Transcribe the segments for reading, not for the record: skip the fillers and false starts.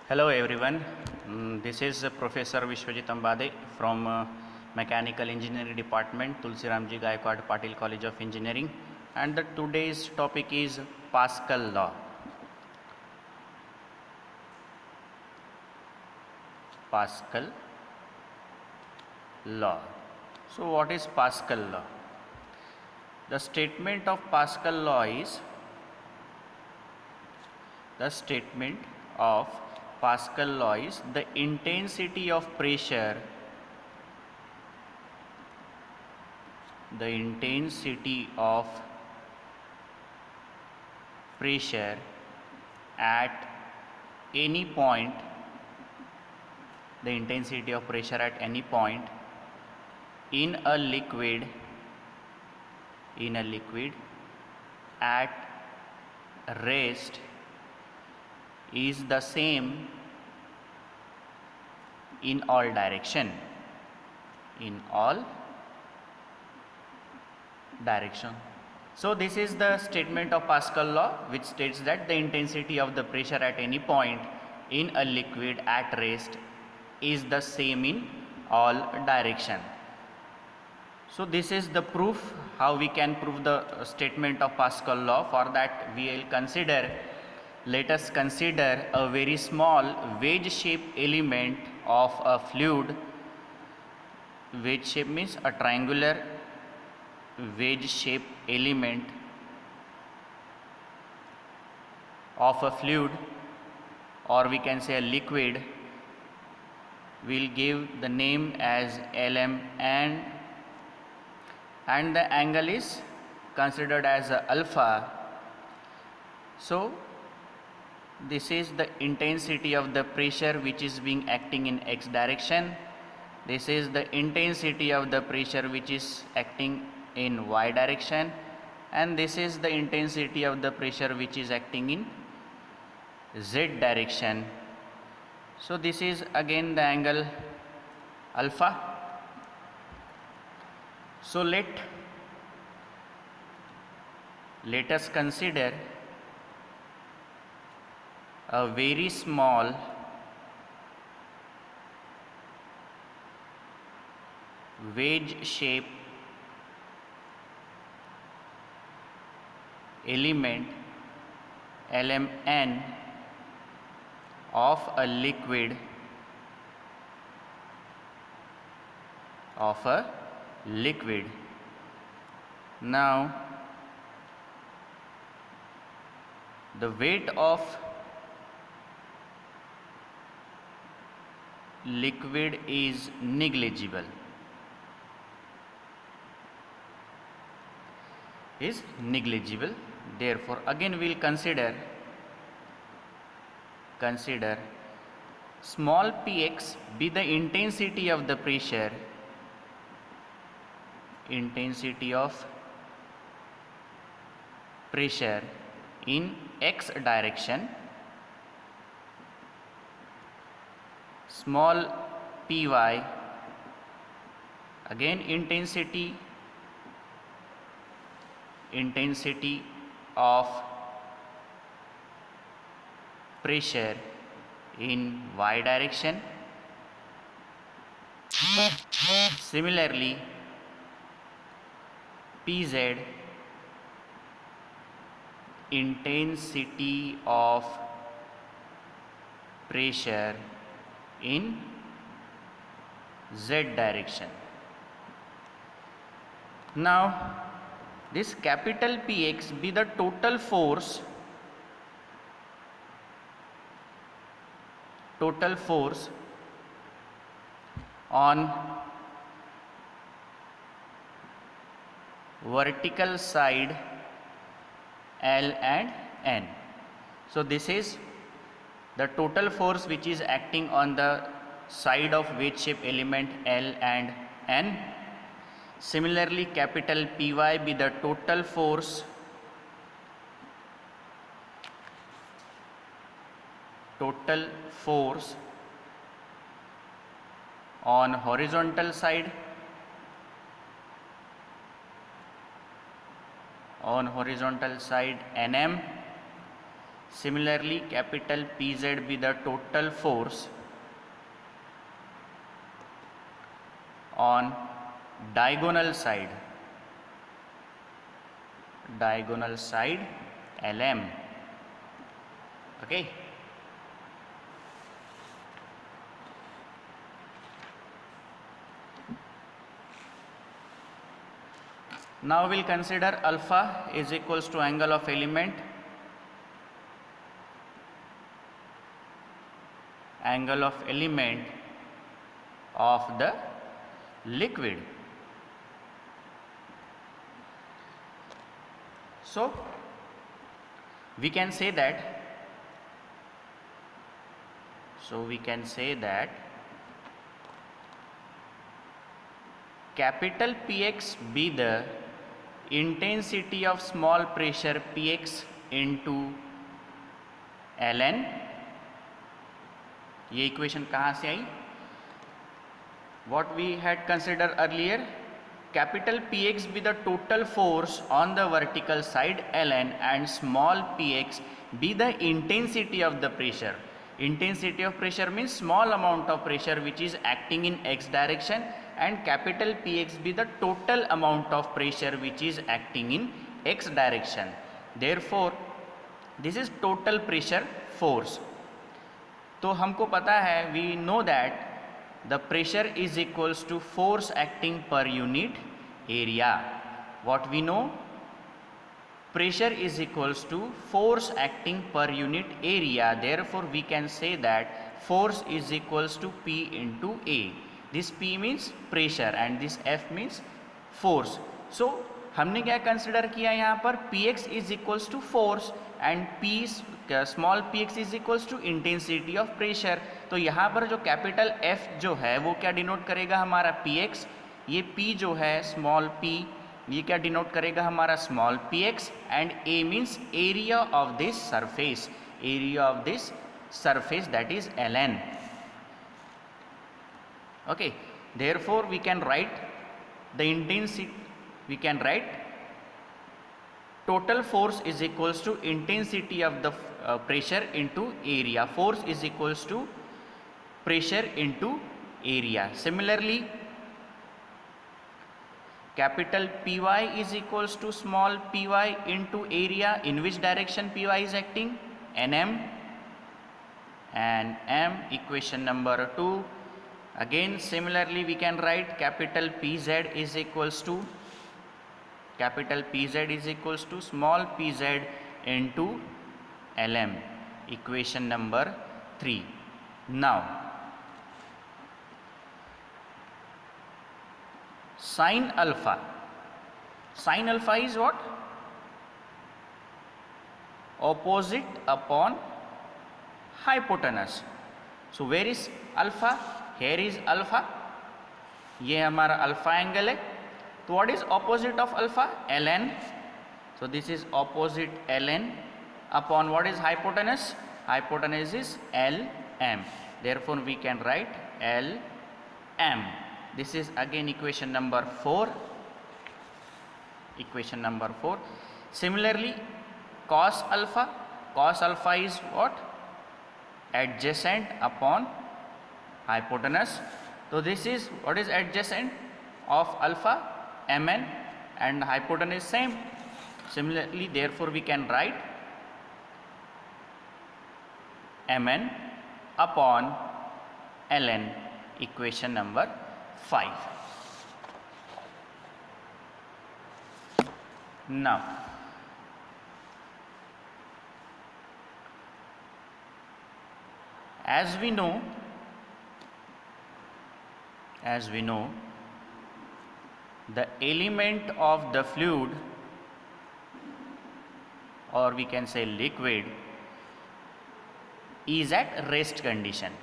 Hello everyone. This is Professor Vishwajit Ambade from Mechanical Engineering Department, Tulsiramji Gaikwad Patil College of Engineering, and today's topic is Pascal law. Pascal law. So what is Pascal law? The statement of Pascal law is the intensity of pressure at any point in a liquid at rest is the same in all direction. So this is the statement of Pascal law, which states that the intensity of the pressure at any point in a liquid at rest is the same in all direction. So this is the proof, how we can prove the statement of Pascal law. For that let us consider a very small wedge-shaped element of a fluid. Wedge shape means a triangular wedge-shaped element of a fluid, or we can say a liquid. We'll give the name as Lm, and the angle is considered as alpha. So this is the intensity of the pressure which is being acting in x direction. This is the intensity of the pressure which is acting in y direction, and this is the intensity of the pressure which is acting in z direction. So this is again the angle alpha. So let us consider a very small wedge-shaped element Lmn of a liquid Now the weight of liquid is negligible. Therefore again we will consider small px be the intensity of the pressure in x direction. Small py again intensity of pressure in y direction. Similarly, Pz intensity of pressure in z direction. Now this capital Px be the total force on vertical side L and N. So this is the total force which is acting on the side of wedge-shaped element L and N. Similarly, capital Py be the total force on horizontal side Nm. Similarly, capital PZ be the total force on diagonal side LM. Okay. Now we'll consider alpha is equals to angle of element of the liquid. So we can say that capital Px be the intensity of small pressure Px into ln. ये equation कहाँ से आई? What we had considered earlier, capital Px be the total force on the vertical side ln and small px be the intensity of the pressure. Intensity of pressure means small amount of pressure which is acting in x direction, and capital Px be the total amount of pressure which is acting in x direction. Therefore this is total pressure force. तो हमको पता है, we know that the pressure is equals to force acting per unit area. What we know? Pressure is equals to force acting per unit area. Therefore we can say that force is equals to P into A. This P means pressure and this F means force. So हमने क्या consider किया यहाँ पर? Px is equals to force and P small px is equals to intensity of pressure. तो यहाँ पर जो capital F जो है वो क्या डिनोट करेगा? हमारा px. ये P जो है स्मॉल p, ये क्या डिनोट करेगा? हमारा small px. And A means area of this surface, that is ln. Okay, therefore we can write the intensity, we can write total force is equals to intensity of the pressure into area. Force is equals to pressure into area. Similarly, capital Py is equals to small py into area. In which direction Py is acting? Nm and m, equation number 2. Again similarly we can write capital Pz is equals to small pz into Lm, equation number 3. Now sin alpha is what? Opposite upon hypotenuse. So where is alpha? Here is alpha. ये हमारा alpha angle है. So what is opposite of alpha? Ln. So this is opposite ln upon what is hypotenuse? Hypotenuse is Lm. Therefore we can write Lm. This is again equation number 4. Similarly, cos alpha is what? Adjacent upon hypotenuse. So this is what is adjacent of alpha? Mn, and hypotenuse same. Similarly, therefore we can write Mn upon Ln, equation number 5. Now as we know the element of the fluid, or we can say liquid, is at rest condition.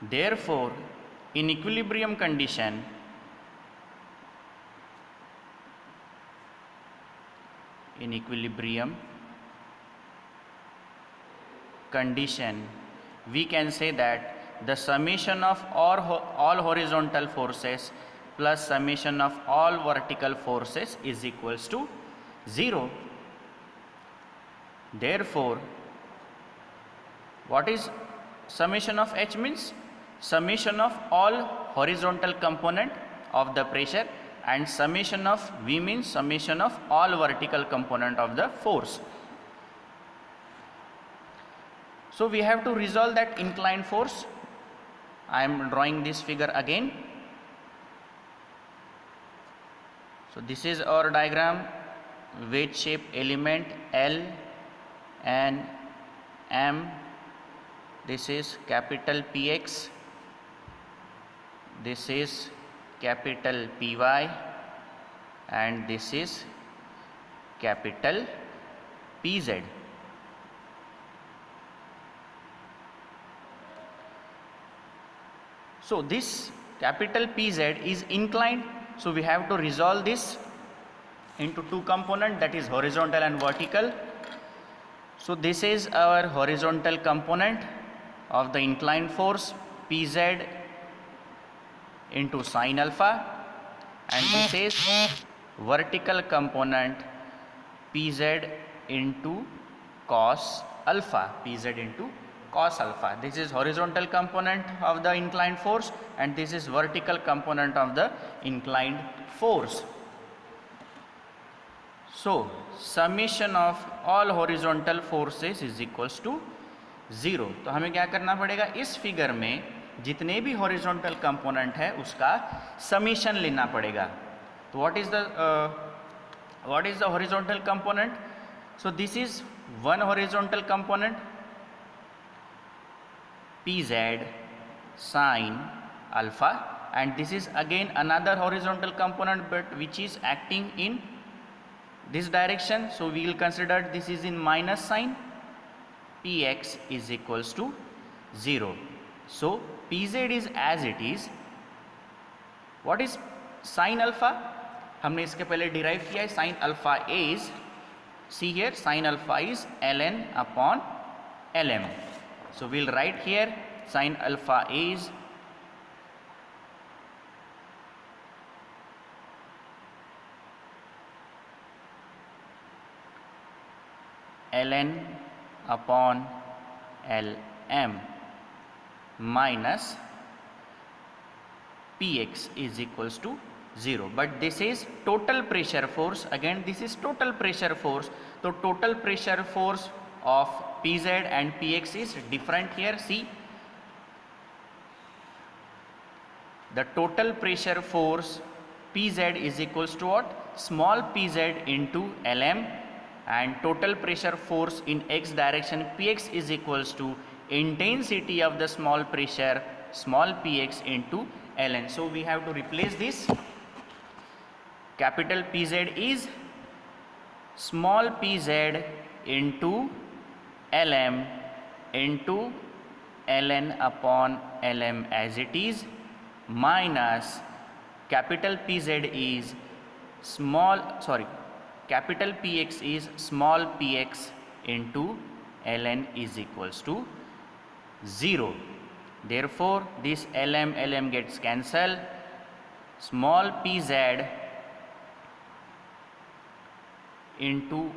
Therefore in equilibrium condition we can say that the summation of all horizontal forces plus summation of all vertical forces is equals to 0. Therefore, what is summation of H means? Summation of all horizontal component of the pressure, and summation of V means summation of all vertical component of the force. So we have to resolve that inclined force. I am drawing this figure again. So this is our diagram, wedge shape element L and M. This is capital Px, this is capital Py, and this is capital Pz. So this capital Pz is inclined, so we have to resolve this into two components, that is horizontal and vertical. So this is our horizontal component of the inclined force, Pz into sin alpha, and this is vertical component, Pz into cos alpha, Pz into cos alpha. This is horizontal component of the inclined force, and this is vertical component of the inclined force. So summation of all horizontal forces is equals to 0. तो हमें क्या करना पड़ेगा, इस figure में जितने भी horizontal component है उसका समीशन लेना पड़ेगा. तो what is the horizontal component? So this is one horizontal component Pz sin alpha, and this is again another horizontal component but which is acting in this direction, so we will consider this is in minus sign. Px is equals to 0. So Pz is as it is. What is sin alpha? हमने इसके पहले derive किया है. sin alpha is, see here, sin alpha is ln upon lm. So we'll write here sin alpha is ln upon lm minus Px is equals to 0. But this is total pressure force. Again, this is total pressure force. So total pressure force of Pz and Px is different here. See, the total pressure force Pz is equals to what? Small pz into Lm, and total pressure force in x direction Px is equals to intensity of the small pressure small px into Ln. So we have to replace this. Capital Pz is small pz into Lm into Ln upon Lm as it is, minus capital Pz is capital Px is small px into Ln is equals to 0. Therefore this Lm gets cancelled. Small pz into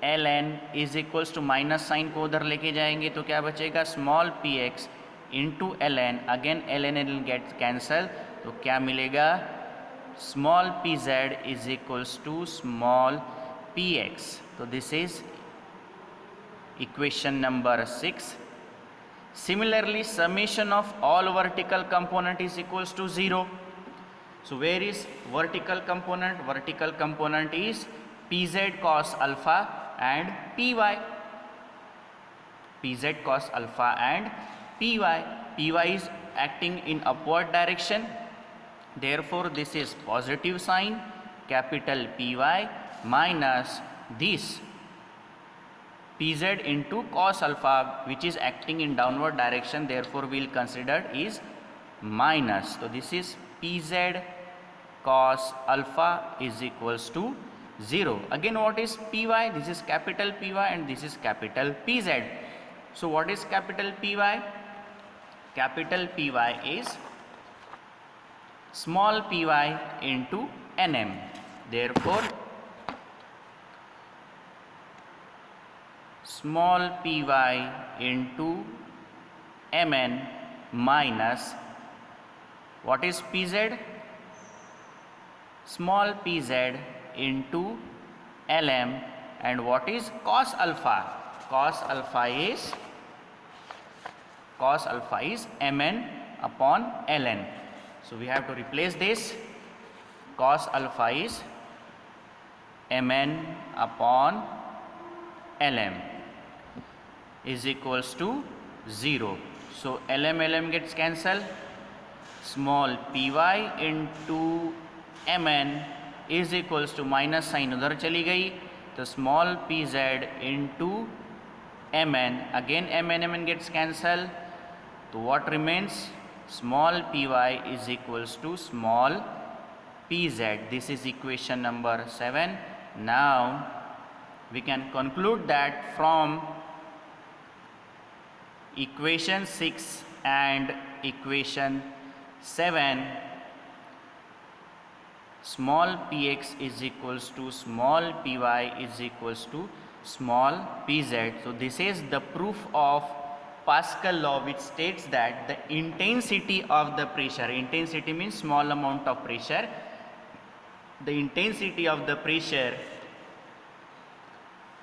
Ln is equals to minus sign को उधर लेके जाएंगे तो क्या बचेगा, small px into Ln. Again Ln get cancel, तो क्या मिलेगा, small pz is equals to small px. तो this is equation number 6. Similarly, summation of all vertical component is equals to 0. So where is vertical component? Vertical component is Pz cos alpha and Py. Pz cos alpha and Py. Py is acting in upward direction. Therefore, this is positive sign, capital Py minus this Pz into cos alpha, which is acting in downward direction. Therefore, we will consider is minus. So this is Pz cos alpha is equals to 0. Again, what is Py? This is capital Py and this is capital Pz. So what is capital Py? Capital Py is small py into nm. Therefore, small py into mn minus what is pz? Small pz into lm, and what is cos alpha? Cos alpha is mn upon ln. So we have to replace this. Cos alpha is mn upon lm is equals to 0. So lm gets cancelled. Small py into mn is equals to minus sign उधर चली गई, तो small pz into mn, again mn gets cancelled, तो what remains? Small py is equals to small pz. This is equation number 7. Now we can conclude that from equation 6 and equation 7, small px is equals to small py is equals to small pz. So this is the proof of Pascal law, which states that the intensity of the pressure, intensity means small amount of pressure, the intensity of the pressure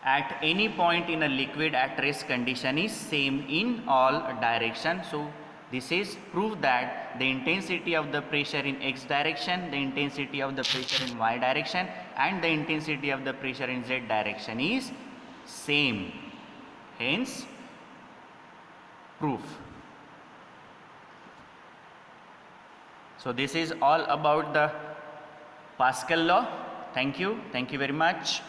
at any point in a liquid at rest condition is same in all direction. So this is proof that the intensity of the pressure in x direction, the intensity of the pressure in y direction, and the intensity of the pressure in z direction is same. Hence proof. So this is all about the Pascal law. Thank you very much.